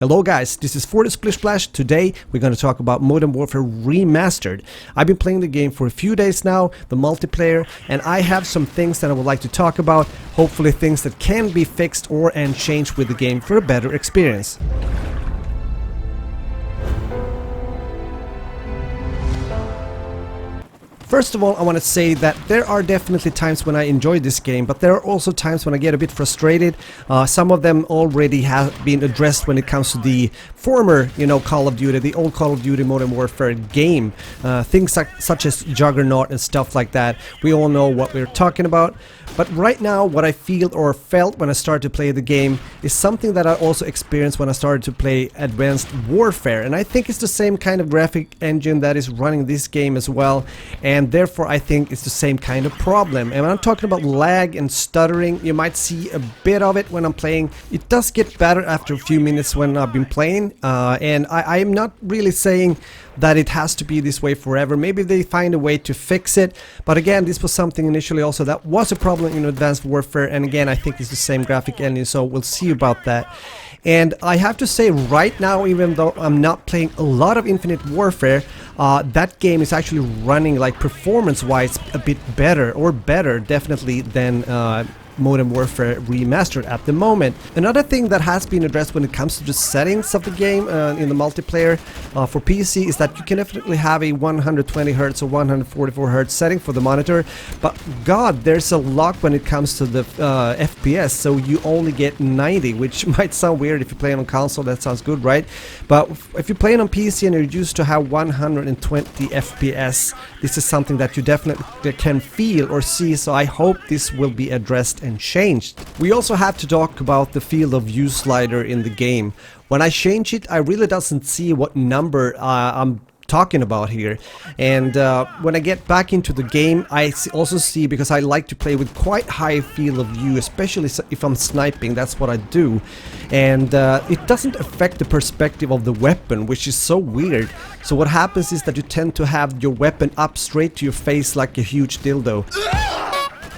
Hello guys, this is foumd Splish Splash. Today we're going to talk about Modern Warfare Remastered. I've been playing the game for a few days now, the multiplayer, and I have some things that I would like to talk about, hopefully things that can be fixed or and changed with the game for a better experience. First of all, I want to say that there are definitely times when I enjoy this game, but there are also times when I get a bit frustrated. Some of them already have been addressed when it comes to the former, Call of Duty, the old Call of Duty Modern Warfare game. Things such as Juggernaut and stuff like that. We all know what we're talking about. But right now, what I feel or felt when I started to play the game is something that I also experienced when I started to play Advanced Warfare. And I think it's the same kind of graphic engine that is running this game as well. And therefore, I think it's the same kind of problem. And when I'm talking about lag and stuttering, you might see a bit of it when I'm playing. It does get better after a few minutes when I've been playing. And I am not really saying that it has to be this way forever. Maybe they find a way to fix it. But again, this was something initially also that was a problem in Advanced Warfare. And again, I think it's the same graphic engine, so we'll see about that. And I have to say right now, even though I'm not playing a lot of Infinite Warfare, that game is actually running, like, performance-wise a bit better, or better definitely than Modern Warfare Remastered at the moment. Another thing that has been addressed when it comes to the settings of the game in the multiplayer for PC is that you can definitely have a 120Hz or 144Hz setting for the monitor, but god, there's a lock when it comes to the FPS, so you only get 90, which might sound weird if you're playing on console. That sounds good, right? But if you're playing on PC and you're used to have 120 FPS, this is something that you definitely can feel or see, so I hope this will be addressed and changed. We also have to talk about the field of view slider in the game. When I change it, I really doesn't see what number I'm talking about here, and when I get back into the game, I also see, because I like to play with quite high field of view, especially if I'm sniping. That's what I do, and it doesn't affect the perspective of the weapon, which is so weird. So what happens is that you tend to have your weapon up straight to your face like a huge dildo.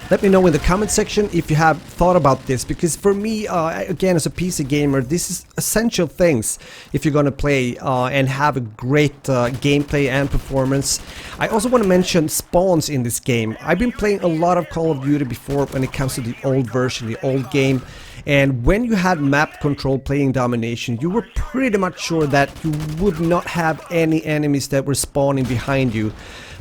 Let me know in the comment section if you have thought about this, because for me, again, as a PC gamer, this is essential things if you're gonna play and have a great gameplay and performance. I also want to mention spawns in this game. I've been playing a lot of Call of Duty before when it comes to the old version, the old game. And when you had map control playing domination, you were pretty much sure that you would not have any enemies that were spawning behind you.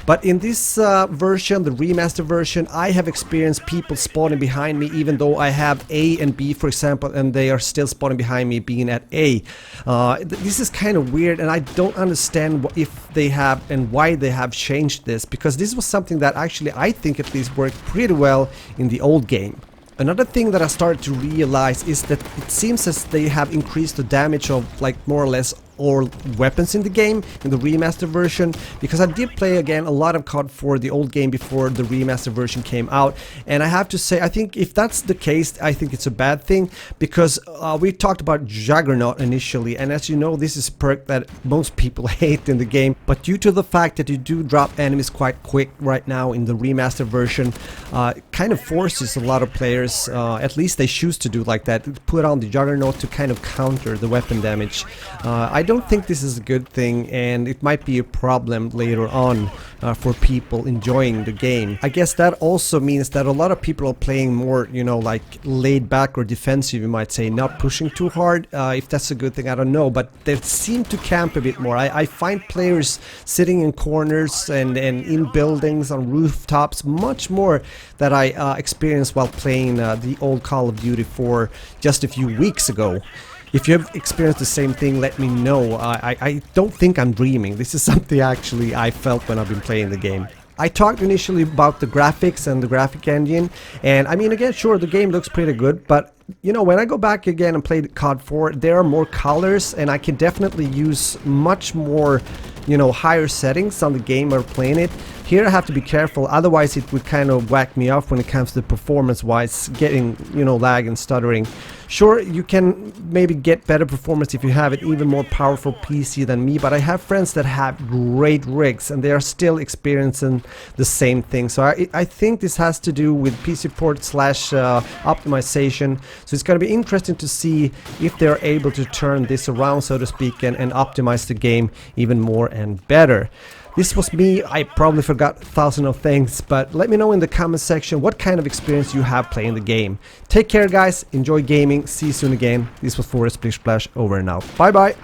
But in this version, the remaster version, I have experienced people spawning behind me, even though I have A and B, for example, and they are still spawning behind me being at A. This is kind of weird, and I don't understand if they have and why they have changed this, because this was something that actually I think at least worked pretty well in the old game. Another thing that I started to realize is that it seems as they have increased the damage of, like, more or less all weapons in the game in the remaster version, because I did play again a lot of COD 4, the old game, before the remaster version came out, and I have to say, I think if that's the case, I think it's a bad thing, because we talked about Juggernaut initially, and as you know, this is a perk that most people hate in the game, but due to the fact that you do drop enemies quite quick right now in the remaster version, it kind of forces a lot of players, at least they choose to do like that, to put on the Juggernaut to kind of counter the weapon damage. I don't think this is a good thing, and it might be a problem later on for people enjoying the game. I guess that also means that a lot of people are playing more, like laid back or defensive, you might say, not pushing too hard. If that's a good thing, I don't know, but they seem to camp a bit more. I find players sitting in corners and in buildings, on rooftops, much more that I experienced while playing the old Call of Duty 4 just a few weeks ago. If you have experienced the same thing, let me know. I don't think I'm dreaming. This is something actually I felt when I've been playing the game. I talked initially about the graphics and the graphic engine, and I mean, again, sure, the game looks pretty good, but when I go back again and play COD 4, there are more colors, and I can definitely use much more, higher settings on the game or playing it. Here I have to be careful, otherwise it would kind of whack me off when it comes to performance wise, getting, you know, lag and stuttering. Sure, you can maybe get better performance if you have an even more powerful PC than me, but I have friends that have great rigs and they are still experiencing the same thing. So I think this has to do with PC port slash optimization. So it's going to be interesting to see if they're able to turn this around, so to speak, and optimize the game even more and better. This was me. I probably forgot 1,000 of things, but let me know in the comment section what kind of experience you have playing the game. Take care, guys. Enjoy gaming. See you soon again. This was Forest Splish Splash, over and out. Bye bye.